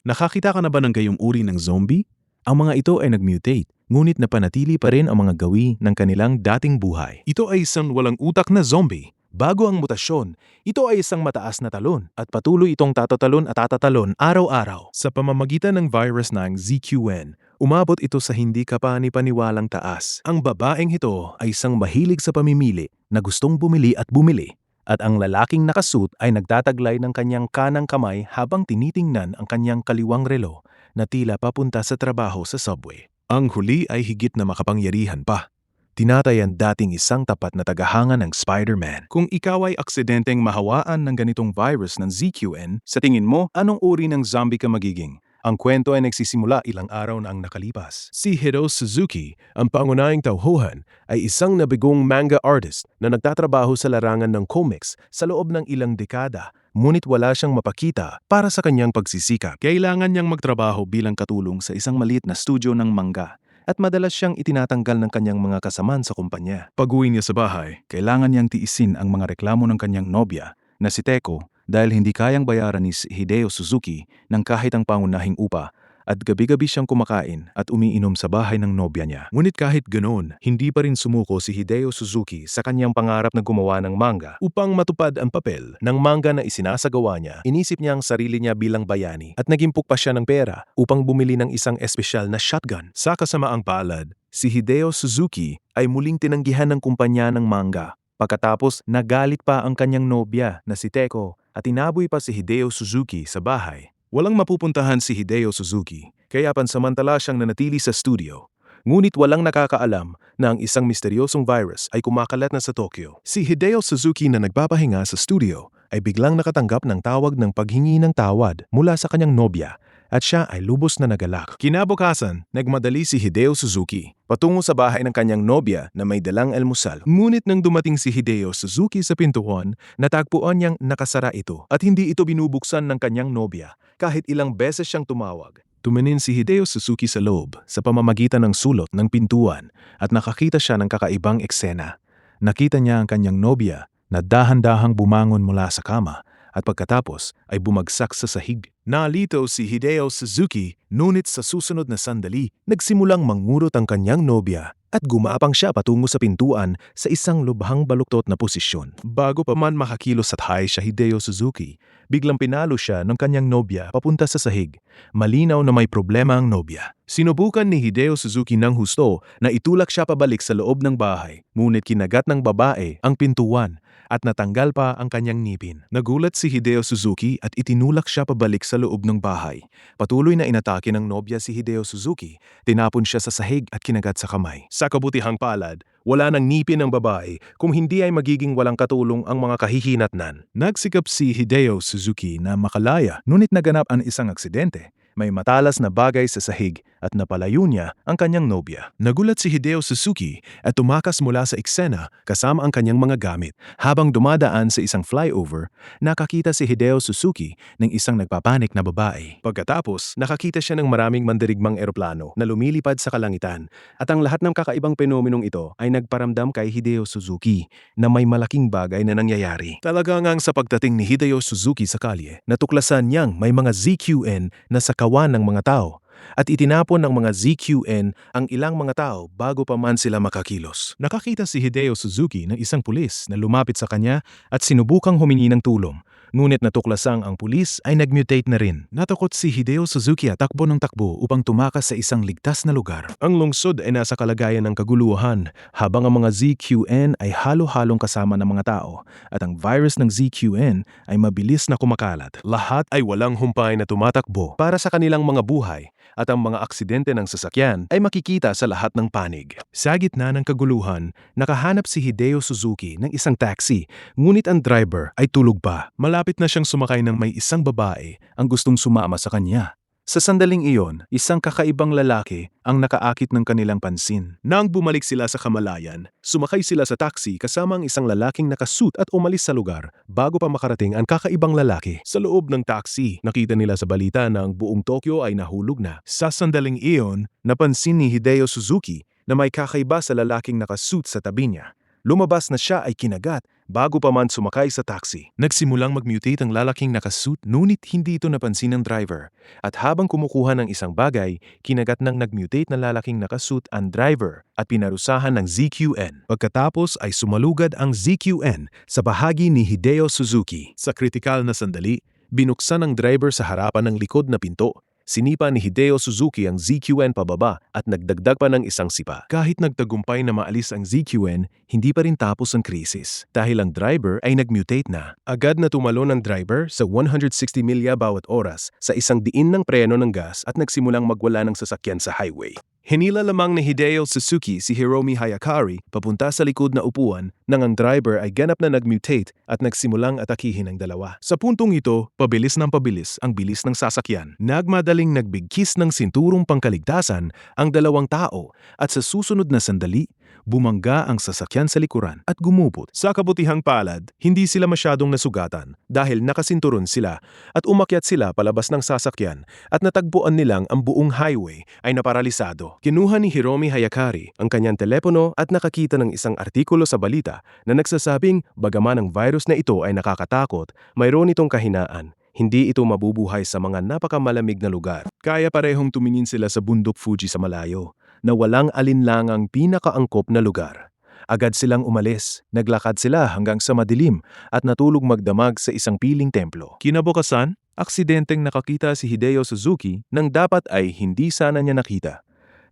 Nakakita ka na ba ng gayong uri ng zombie? Ang mga ito ay nag-mutate, ngunit napanatili pa rin ang mga gawi ng kanilang dating buhay. Ito ay isang walang utak na zombie. Bago ang mutasyon, ito ay isang mataas na talon at patuloy itong tatatalon at tatatalon araw-araw. Sa pamamagitan ng virus ng ZQN, umabot ito sa hindi kapani-paniwalang taas. Ang babaeng ito ay isang mahilig sa pamimili na gustong bumili at bumili. At ang lalaking nakasuit ay nagtataglay ng kanyang kanang kamay habang tinitingnan ang kanyang kaliwang relo na tila papunta sa trabaho sa subway. Ang huli ay higit na makapangyarihan pa. Tinatayan dating isang tapat na tagahanga ng Spider-Man. Kung ikaw ay aksidenteng mahawaan ng ganitong virus ng ZQN, sa tingin mo, anong uri ng zombie ka magiging? Ang kwento ay nagsisimula ilang araw na ang nakalipas. Si Hideo Suzuki, ang pangunahing tauhan, ay isang nabigong manga artist na nagtatrabaho sa larangan ng comics sa loob ng ilang dekada, ngunit wala siyang mapakita para sa kanyang pagsisikap. Kailangan niyang magtrabaho bilang katulong sa isang maliit na studio ng manga at madalas siyang itinatanggal ng kanyang mga kasamaan sa kumpanya. Pag-uwi niya sa bahay, kailangan niyang tiisin ang mga reklamo ng kanyang nobya na si Teko dahil hindi kayang bayaran ni Hideo Suzuki ng kahit ang pangunahing upa at gabi-gabi siyang kumakain at umiinom sa bahay ng nobya niya. Ngunit kahit ganoon, hindi pa rin sumuko si Hideo Suzuki sa kanyang pangarap na gumawa ng manga upang matupad ang papel ng manga na isinasagawa niya. Inisip niya ang sarili niya bilang bayani at nagimpok pa siya ng pera upang bumili ng isang espesyal na shotgun. Sa kasamaang palad, si Hideo Suzuki ay muling tinanggihan ng kumpanya ng manga. Pagkatapos, nagalit pa ang kanyang nobya na si Teko at inaboy pa si Hideo Suzuki sa bahay. Walang mapupuntahan si Hideo Suzuki, kaya pansamantala siyang nanatili sa studio. Ngunit walang nakakaalam na ang isang misteryosong virus ay kumakalat na sa Tokyo. Si Hideo Suzuki na nagpapahinga sa studio ay biglang nakatanggap ng tawag ng paghingi ng tawad mula sa kanyang nobya at siya ay lubos na nagalak. Kinabukasan, nagmadali si Hideo Suzuki patungo sa bahay ng kanyang nobya na may dalang almusal. Ngunit nang dumating si Hideo Suzuki sa pintuan, natagpuan niyang nakasara ito at hindi ito binubuksan ng kanyang nobya kahit ilang beses siyang tumawag. Tumingin si Hideo Suzuki sa loob sa pamamagitan ng sulot ng pintuan at nakakita siya ng kakaibang eksena. Nakita niya ang kanyang nobya na dahan-dahang bumangon mula sa kama at pagkatapos ay bumagsak sa sahig. Nalito si Hideo Suzuki, ngunit sa susunod na sandali, nagsimulang mangurot ang kanyang nobya at gumapang siya patungo sa pintuan sa isang lubhang baluktot na posisyon. Bago pa man makakilos at hay siya Hideo Suzuki, biglang pinalo siya ng kanyang nobya papunta sa sahig. Malinaw na may problema ang nobya. Sinubukan ni Hideo Suzuki ng husto na itulak siya pabalik sa loob ng bahay, ngunit kinagat ng babae ang pintuan at natanggal pa ang kanyang ngipin. Nagulat si Hideo Suzuki at itinulak siya pabalik sa loob ng bahay. Patuloy na inatake ng nobya si Hideo Suzuki, tinapon siya sa sahig at kinagat sa kamay. Sa kabutihang palad, wala nang ngipin ng babae kung hindi ay magiging walang katulong ang mga kahihinatnan. Nagsikap si Hideo Suzuki na makalaya, ngunit naganap ang isang aksidente. May matalas na bagay sa sahig at napalayo niya ang kanyang nobya. Nagulat si Hideo Suzuki at tumakas mula sa eksena kasama ang kanyang mga gamit. Habang dumadaan sa isang flyover, nakakita si Hideo Suzuki ng isang nagpapanik na babae. Pagkatapos, nakakita siya ng maraming mandirigmang eroplano na lumilipad sa kalangitan at ang lahat ng kakaibang fenomenong ito ay nagparamdam kay Hideo Suzuki na may malaking bagay na nangyayari. Talaga ngang sa pagdating ni Hideo Suzuki sa kalye, natuklasan niyang may mga ZQN na sa kawan ng mga tao at itinapon ng mga ZQN ang ilang mga tao bago pa man sila makakilos. Nakakita si Hideo Suzuki ng isang pulis na lumapit sa kanya at sinubukang humingi ng tulong. Ngunit natuklasang ang pulis ay nagmutate na rin. Natakot si Hideo Suzuki at takbo ng takbo upang tumakas sa isang ligtas na lugar. Ang lungsod ay nasa kalagayan ng kaguluhan habang ang mga ZQN ay halo-halong kasama ng mga tao at ang virus ng ZQN ay mabilis na kumakalat. Lahat ay walang humpay na tumatakbo para sa kanilang mga buhay at ang mga aksidente ng sasakyan ay makikita sa lahat ng panig. Sa gitna ng kaguluhan, nakahanap si Hideo Suzuki ng isang taxi, ngunit ang driver ay tulog pa. Malapit na siyang sumakay ng may isang babae ang gustong sumama sa kanya. Sa sandaling iyon, isang kakaibang lalaki ang nakaakit ng kanilang pansin. Nang bumalik sila sa kamalayan, sumakay sila sa taxi kasama ang isang lalaking nakasuit at umalis sa lugar bago pa makarating ang kakaibang lalaki. Sa loob ng taxi, nakita nila sa balita na ang buong Tokyo ay nahulog na. Sa sandaling iyon, napansin ni Hideo Suzuki na may kakaiba sa lalaking nakasuit sa tabi niya. Lumabas na siya ay kinagat bago pa man sumakay sa taxi. Nagsimulang mag-mutate ang lalaking nakasuit, ngunit hindi ito napansin ng driver. At habang kumukuha ng isang bagay, kinagat ng nag-mutate na lalaking nakasuit ang driver at pinarusahan ng ZQN. Pagkatapos ay sumalugad ang ZQN sa bahagi ni Hideo Suzuki. Sa kritikal na sandali, binuksan ng driver sa harapan ng likod na pinto. Sinipa ni Hideo Suzuki ang ZQN pababa at nagdagdag pa ng isang sipa. Kahit nagtagumpay na maalis ang ZQN, hindi pa rin tapos ang krisis. Dahil ang driver ay nagmutate na. Agad na tumalon ang driver sa 160 milya bawat oras sa isang diin ng preno ng gas at nagsimulang magwala ng sasakyan sa highway. Hinila lamang ni Hideo Suzuki si Hiromi Hayakari papunta sa likod na upuan nang ang driver ay ganap na nagmutate at nagsimulang atakihin ang dalawa. Sa puntong ito, pabilis ng pabilis ang bilis ng sasakyan. Nagmadaling nagbigkis ng sinturong pangkaligtasan ang dalawang tao at sa susunod na sandali, bumangga ang sasakyan sa likuran at gumupot. Sa kabutihang palad, hindi sila masyadong nasugatan dahil nakasinturon sila at umakyat sila palabas ng sasakyan at natagpuan nilang ang buong highway ay naparalisado. Kinuha ni Hiromi Hayakari ang kanyang telepono at nakakita ng isang artikulo sa balita na nagsasabing bagaman ang virus na ito ay nakakatakot, mayroon itong kahinaan. Hindi ito mabubuhay sa mga napakamalamig na lugar. Kaya parehong tumingin sila sa bundok Fuji sa malayo na walang alinlangang pinakaangkop na lugar. Agad silang umalis, naglakad sila hanggang sa madilim at natulog magdamag sa isang piling templo. Kinabukasan, aksidenteng nakakita si Hideo Suzuki nang dapat ay hindi sana niya nakita.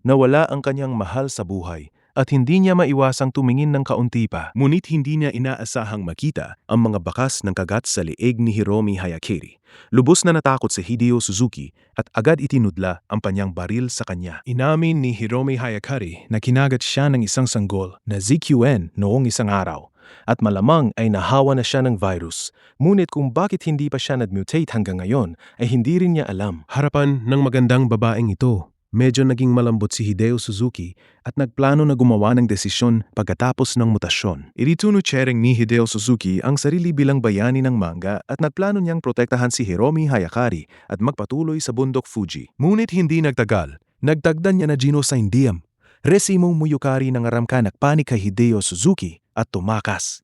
Nawala ang kanyang mahal sa buhay at hindi niya maiwasang tumingin ng kaunti pa. Ngunit hindi niya inaasahang makita ang mga bakas ng kagat sa leeg ni Hiromi Hayakari. Lubos na natakot si Hideo Suzuki at agad itinudla ang panyang baril sa kanya. Inamin ni Hiromi Hayakari na kinagat siya ng isang sanggol na ZQN noong isang araw at malamang ay nahawa na siya ng virus. Ngunit kung bakit hindi pa siya nag-mutate hanggang ngayon ay hindi rin niya alam. Harapan ng magandang babaeng ito, medyo naging malambot si Hideo Suzuki at nagplano na gumawa ng desisyon pagkatapos ng mutasyon. Iritunutsyering ni Hideo Suzuki ang sarili bilang bayani ng manga at nagplano niyang protektahan si Hiromi Hayakari at magpatuloy sa bundok Fuji. Ngunit hindi nagtagal, nagtagdan niya na Genosindium. Resimo Muyukari ng aramka nagpanik kay Hideo Suzuki at tumakas.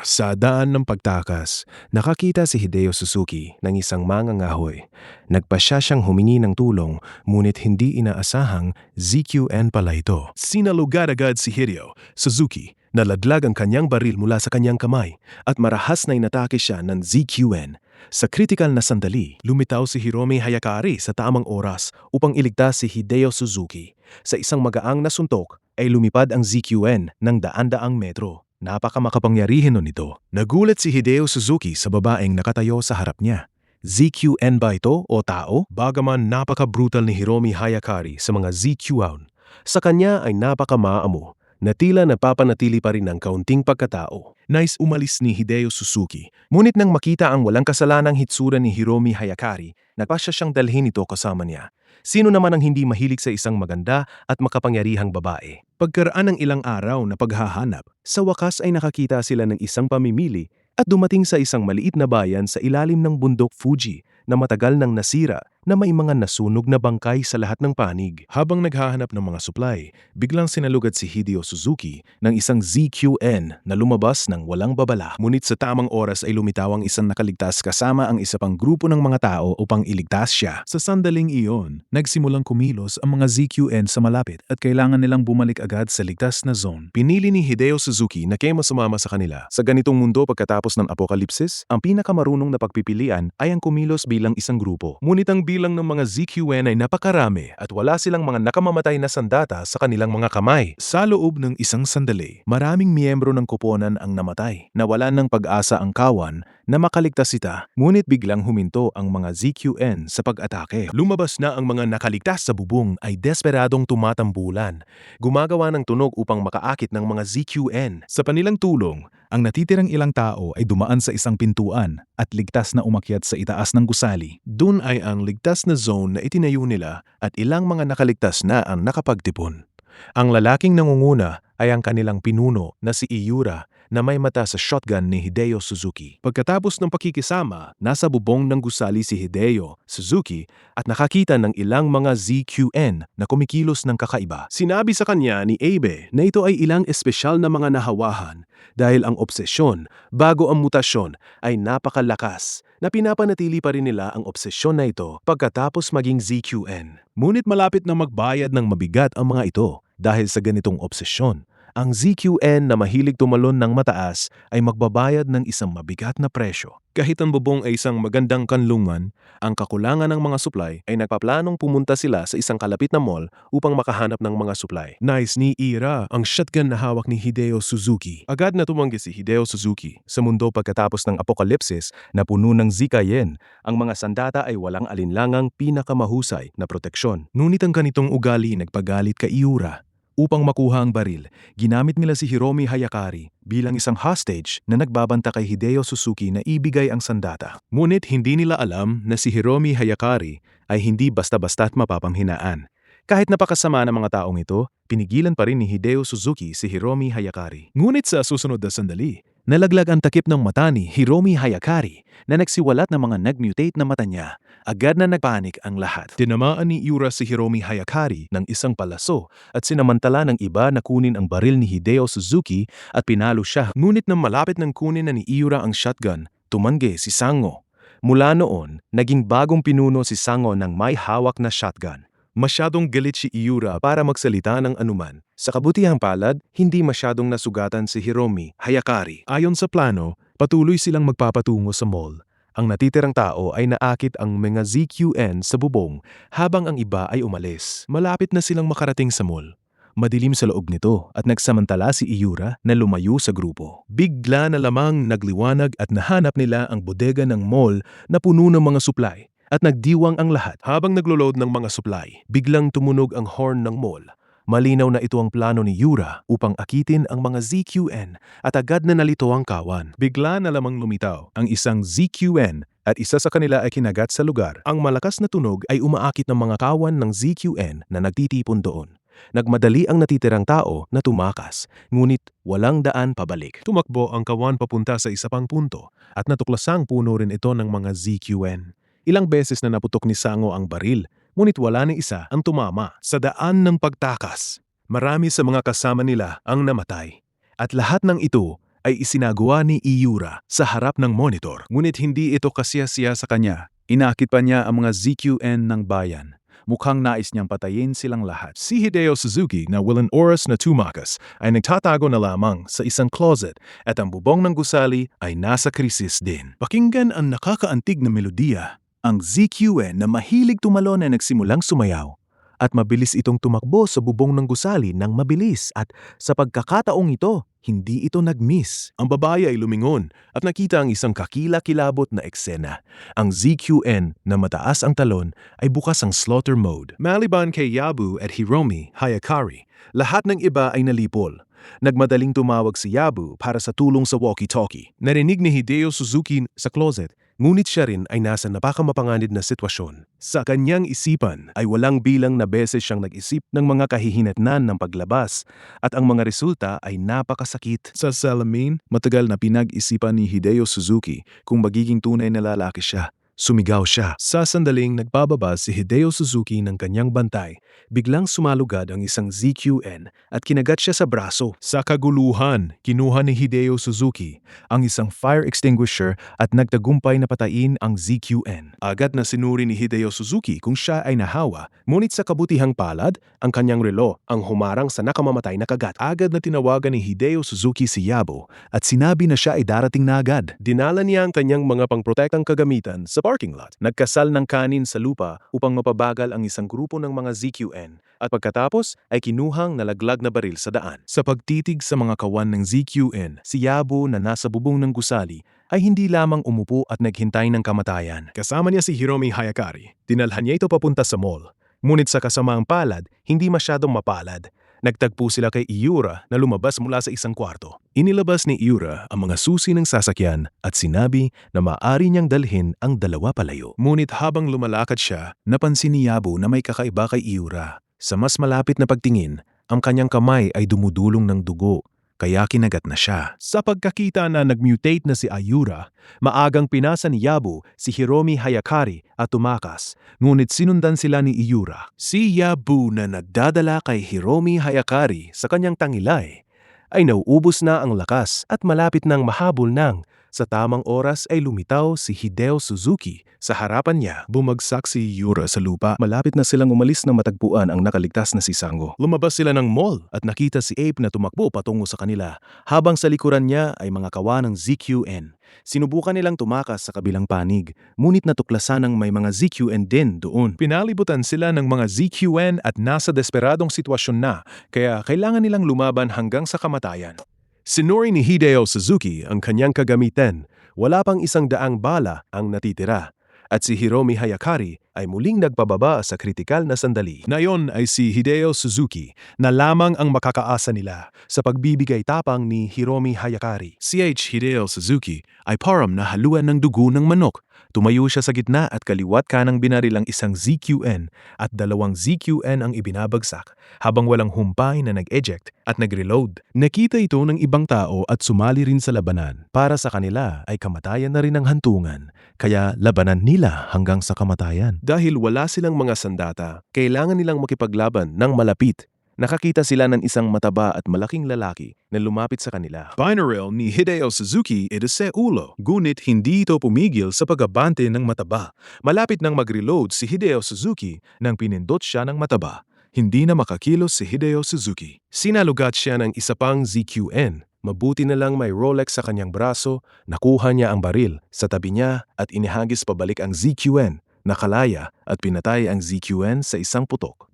Sa daan ng pagtakas, nakakita si Hideo Suzuki ng isang mangangahoy. Nagpasya siyang humingi ng tulong, ngunit hindi inaasahang ZQN pala ito. Sinalugad agad si Hideo Suzuki, nalaglag ang kanyang baril mula sa kanyang kamay at marahas na inatake siya ng ZQN. Sa kritikal na sandali, lumitaw si Hiromi Hayakari sa tamang oras upang iligtas si Hideo Suzuki. Sa isang magaang na suntok ay lumipad ang ZQN ng daan-daang metro. Napakamakapangyarihan nun ito. Nagulat si Hideo Suzuki sa babaeng nakatayo sa harap niya. ZQN ba ito o tao? Bagaman napaka-brutal ni Hiromi Hayakari sa mga ZQN, sa kanya ay napaka-maamo na tila napapanatili pa rin ang kaunting pagkatao. Nais umalis ni Hideo Suzuki. Ngunit nang makita ang walang kasalanang hitsura ni Hiromi Hayakari, nagpasya siyang dalhin ito kasama niya. Sino naman ang hindi mahilig sa isang maganda at makapangyarihang babae? Pagkaraan ng ilang araw na paghahanap, sa wakas ay nakakita sila ng isang pamimili at dumating sa isang maliit na bayan sa ilalim ng bundok Fuji na matagal nang nasira na may mga nasunog na bangkay sa lahat ng panig. Habang naghahanap ng mga supply, biglang sinalugad si Hideo Suzuki ng isang ZQN na lumabas ng walang babala. Ngunit sa tamang oras ay lumitaw ang isang nakaligtas kasama ang isa pang grupo ng mga tao upang iligtas siya. Sa sandaling iyon, nagsimulang kumilos ang mga ZQN sa malapit at kailangan nilang bumalik agad sa ligtas na zone. Pinili ni Hideo Suzuki na kayo sumama sa kanila. Sa ganitong mundo pagkatapos ng apokalipsis, ang pinakamarunong na pagpipilian ay ang kumilos bilang isang grupo. Ngunit ang bilang ng mga ZQN ay napakarami at wala silang mga nakamamatay na sandata sa kanilang mga kamay. Sa loob ng isang sandali, maraming miyembro ng koponan ang namatay. Nawalan ng pag-asa ang kawan na makaligtas sila. Ngunit biglang huminto ang mga ZQN sa pag-atake. Lumabas na ang mga nakaligtas sa bubong ay desperadong tumatambulan. Gumagawa ng tunog upang makaakit ng mga ZQN. Sa kanilang tulong, ang natitirang ilang tao ay dumaan sa isang pintuan at ligtas na umakyat sa itaas ng gusali. Doon ay ang ligtas na zone na itinayo nila at ilang mga nakaligtas na ang nakapagtipon. Ang lalaking nangunguna ay ang kanilang pinuno na si Iura na may mata sa shotgun ni Hideo Suzuki. Pagkatapos ng pakikisama, nasa bubong ng gusali si Hideo Suzuki at nakakita ng ilang mga ZQN na kumikilos ng kakaiba. Sinabi sa kanya ni Abe na ito ay ilang espesyal na mga nahawahan dahil ang obsesyon bago ang mutasyon ay napakalakas na pinapanatili pa rin nila ang obsesyon na ito pagkatapos maging ZQN. Ngunit malapit na magbayad ng mabigat ang mga ito dahil sa ganitong obsesyon. Ang ZQN na mahilig tumalon ng mataas ay magbabayad ng isang mabigat na presyo. Kahit ang bubong ay isang magandang kanlungan, ang kakulangan ng mga supply ay nagpaplanong pumunta sila sa isang kalapit na mall upang makahanap ng mga supply. Nais ni Ira ang shotgun na hawak ni Hideo Suzuki. Agad na tumanggi si Hideo Suzuki. Sa mundo pagkatapos ng apokalipsis na puno ng Zikayen, ang mga sandata ay walang alinlangang pinakamahusay na proteksyon. Ngunit ang ganitong ugali nagpagalit kay Ira. Upang makuha ang baril, ginamit nila si Hiromi Hayakari bilang isang hostage na nagbabanta kay Hideo Suzuki na ibigay ang sandata. Ngunit hindi nila alam na si Hiromi Hayakari ay hindi basta-basta't mapapanghinaan. Kahit napakasama ng mga taong ito, pinigilan pa rin ni Hideo Suzuki si Hiromi Hayakari. Ngunit sa susunod na sandali, nalaglag ang takip ng mata ni Hiromi Hayakari na nagsiwalat ng mga nagmutate na mata niya. Agad na nagpanik ang lahat. Tinamaan ni Ira si Hiromi Hayakari ng isang palaso at sinamantala ng iba na kunin ang baril ni Hideo Suzuki at pinalo siya. Ngunit nang malapit ng kunin na ni Ira ang shotgun, tumanggi si Sango. Mula noon, naging bagong pinuno si Sango ng may hawak na shotgun. Masyadong galit si Ira para magsalita ng anuman. Sa kabutihang palad, hindi masyadong nasugatan si Hiromi Hayakari. Ayon sa plano, patuloy silang magpapatungo sa mall. Ang natitirang tao ay naakit ang mga ZQN sa bubong habang ang iba ay umalis. Malapit na silang makarating sa mall. Madilim sa loob nito at nagsamantala si Ira na lumayo sa grupo. Bigla na lamang nagliwanag at nahanap nila ang bodega ng mall na puno ng mga supply. At nagdiwang ang lahat. Habang naglo-load ng mga supply, biglang tumunog ang horn ng mall. Malinaw na ito ang plano ni Ira upang akitin ang mga ZQN at agad na nalito ang kawan. Bigla na lamang lumitaw ang isang ZQN at isa sa kanila ay kinagat sa lugar. Ang malakas na tunog ay umaakit ng mga kawan ng ZQN na nagtitipon doon. Nagmadali ang natitirang tao na tumakas, ngunit walang daan pabalik. Tumakbo ang kawan papunta sa isa pang punto at natuklasang puno rin ito ng mga ZQN. Ilang beses na naputok ni Sango ang baril, ngunit wala ni isa ang tumama. Sa daan ng pagtakas, marami sa mga kasama nila ang namatay. At lahat ng ito ay isinagawa ni Ira sa harap ng monitor. Ngunit hindi ito kasiyasiya sa kanya. Inakit pa niya ang mga ZQN ng bayan. Mukhang nais niyang patayin silang lahat. Si Hideo Suzuki na walang oras na tumakas ay nagtatago na lamang sa isang closet at ang bubong ng gusali ay nasa krisis din. Pakinggan ang nakakaantig na melodiya. Ang ZQN na mahilig tumalon ay nagsimulang sumayaw at mabilis itong tumakbo sa bubong ng gusali ng mabilis at sa pagkakataong ito, hindi ito nag-miss. Ang babae ay lumingon at nakita ang isang kakila-kilabot na eksena. Ang ZQN na mataas ang talon ay bukas ang slaughter mode. Maliban kay Yabu at Hiromi Hayakari, lahat ng iba ay nalipol. Nagmadaling tumawag si Yabu para sa tulong sa walkie-talkie. Narinig ni Hideo Suzuki sa closet, ngunit siya rin ay nasa napakamapanganib na sitwasyon. Sa kanyang isipan ay walang bilang na beses siyang nag-isip ng mga kahihinatnan ng paglabas at ang mga resulta ay napakasakit. Sa salamin, matagal na pinag-isipan ni Hideo Suzuki kung magiging tunay na lalaki siya. Sumigaw siya. Sa sandaling nagbababa si Hideo Suzuki ng kanyang bantay, biglang sumalugad ang isang ZQN at kinagat siya sa braso. Sa kaguluhan, kinuha ni Hideo Suzuki ang isang fire extinguisher at nagtagumpay na patayin ang ZQN. Agad na sinuri ni Hideo Suzuki kung siya ay nahawa, ngunit sa kabutihang palad, ang kanyang relo ang humarang sa nakamamatay na kagat. Agad na tinawagan ni Hideo Suzuki si Yabo at sinabi na siya ay darating na agad. Dinala niya ang kanyang mga pangprotektang kagamitan sa parking lot. Nagkasal ng kanin sa lupa upang mapabagal ang isang grupo ng mga ZQN at pagkatapos ay kinuhang nalaglag na baril sa daan. Sa pagtitig sa mga kawan ng ZQN, si Yabo na nasa bubong ng gusali ay hindi lamang umupo at naghintay ng kamatayan. Kasama niya si Hiromi Hayakari. Dinalhan niya ito papunta sa mall. Ngunit sa kasamaang palad, hindi masyadong mapalad. Nagtagpo sila kay Ira na lumabas mula sa isang kwarto. Inilabas ni Ira ang mga susi ng sasakyan at sinabi na maaari niyang dalhin ang dalawa palayo. Ngunit habang lumalakad siya, napansin ni Yabo na may kakaiba kay Ira. Sa mas malapit na pagtingin, ang kanyang kamay ay dumudulong ng dugo kaya kinagat na siya. Sa pagkakita na nagmutate na si Ayura, maagang pinasa ni Yabu si Hiromi Hayakari at tumakas, ngunit sinundan sila ni Iyura. Si Yabu na nagdadala kay Hiromi Hayakari sa kanyang tangilay ay nauubos na ang lakas at malapit nang mahabol nang sa tamang oras ay lumitaw si Hideo Suzuki sa harapan niya. Bumagsak si Yura sa lupa. Malapit na silang umalis nang matagpuan ang nakaligtas na si Sango. Lumabas sila ng mall at nakita si Ape na tumakbo patungo sa kanila habang sa likuran niya ay mga kawa ng ZQN. Sinubukan nilang tumakas sa kabilang panig, ngunit natuklasan ng may mga ZQN din doon. Pinalibutan sila ng mga ZQN at nasa desperadong sitwasyon na, kaya kailangan nilang lumaban hanggang sa kamatayan. Sinuri ni Hideo Suzuki ang kanyang kagamitan, wala pang 100 bala ang natitira, at si Hiromi Hayakari ay muling nagpababa sa kritikal na sandali. Ngayon ay si Hideo Suzuki na lamang ang makakaasa nila sa pagbibigay tapang ni Hiromi Hayakari. Si Hideo Suzuki ay param na haluan ng dugo ng manok. Tumayo siya sa gitna at kaliwat kanang binaril ang isang ZQN at 2 ZQN ang ibinabagsak habang walang humpay na nag-eject at nag-reload. Nakita ito ng ibang tao at sumali rin sa labanan. Para sa kanila ay kamatayan na rin ang hantungan, kaya labanan nila hanggang sa kamatayan. Dahil wala silang mga sandata, kailangan nilang makipaglaban ng malapit. Nakakita sila ng isang mataba at malaking lalaki na lumapit sa kanila. Binaril ni Hideo Suzuki ito sa ulo, ngunit hindi ito pumigil sa pagabante ng mataba. Malapit nang mag-reload si Hideo Suzuki nang pinindot siya ng mataba. Hindi na makakilos si Hideo Suzuki. Sinalugat siya ng isa pang ZQN. Mabuti na lang may Rolex sa kanyang braso, nakuha niya ang baril sa tabi niya at inihagis pabalik ang ZQN. Nakalaya at pinatay ang ZQN sa isang putok.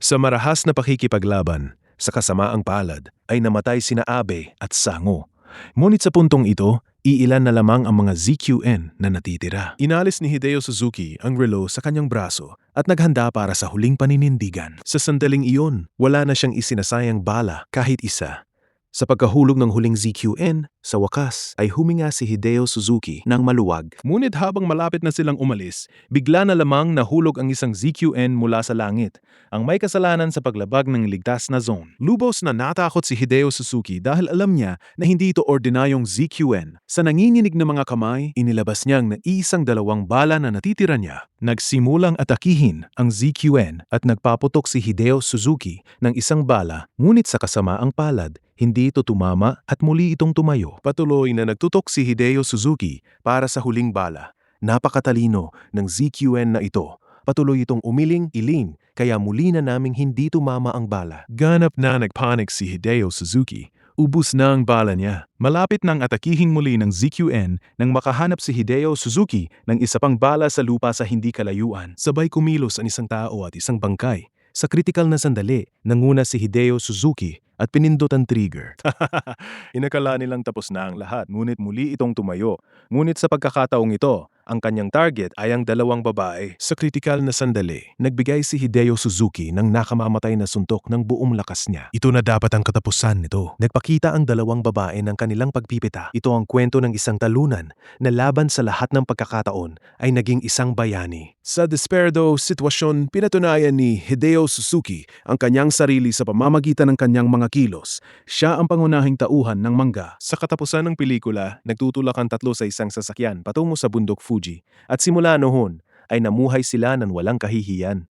Sa marahas na pakikipaglaban, sa kasamaang palad, ay namatay sina Abe at Sango. Ngunit sa puntong ito, iilan na lamang ang mga ZQN na natitira. Inalis ni Hideo Suzuki ang relo sa kanyang braso at naghanda para sa huling paninindigan. Sa sandaling iyon, wala na siyang isinasayang bala kahit isa. Sa pagkahulog ng huling ZQN, sa wakas ay huminga si Hideo Suzuki ng maluwag. Ngunit habang malapit na silang umalis, bigla na lamang nahulog ang isang ZQN mula sa langit, ang may kasalanan sa paglabag ng ligtas na zone. Lubos na natakot si Hideo Suzuki dahil alam niya na hindi ito ordinaryong ZQN. Sa nanginginig na mga kamay, inilabas niyang na isang 2 bala na natitira niya. Nagsimulang atakihin ang ZQN at nagpaputok si Hideo Suzuki ng isang bala, ngunit sa kasamaang palad, hindi ito tumama at muli itong tumayo. Patuloy na nagtutok si Hideo Suzuki para sa huling bala. Napakatalino ng ZQN na ito. Patuloy itong umiling-iling kaya muli na naming hindi tumama ang bala. Ganap na nagpanik si Hideo Suzuki. Ubus na ang bala niya. Malapit nang atakihin muli ng ZQN nang makahanap si Hideo Suzuki ng isa pang bala sa lupa sa hindi kalayuan. Sabay kumilos ang isang tao at isang bangkay. Sa kritikal na sandali, nanguna si Hideo Suzuki at pinindot ang trigger. Inakala nilang tapos na ang lahat, ngunit muli itong tumayo. Ngunit sa pagkakataong ito, ang kanyang target ay ang 2 babae. Sa kritikal na sandali, nagbigay si Hideo Suzuki ng nakamamatay na suntok ng buong lakas niya. Ito na dapat ang katapusan nito. Nagpakita ang 2 babae ng kanilang pagpipita. Ito ang kwento ng isang talunan na laban sa lahat ng pagkakataon ay naging isang bayani. Sa desperado sitwasyon, pinatunayan ni Hideo Suzuki ang kanyang sarili sa pamamagitan ng kanyang mga kilos. Siya ang pangunahing tauhan ng mangga. Sa katapusan ng pelikula, nagtutulak ang 3 sa isang sasakyan patungo sa bundok Fuji at simula noon ay namuhay sila ng walang kahihiyan.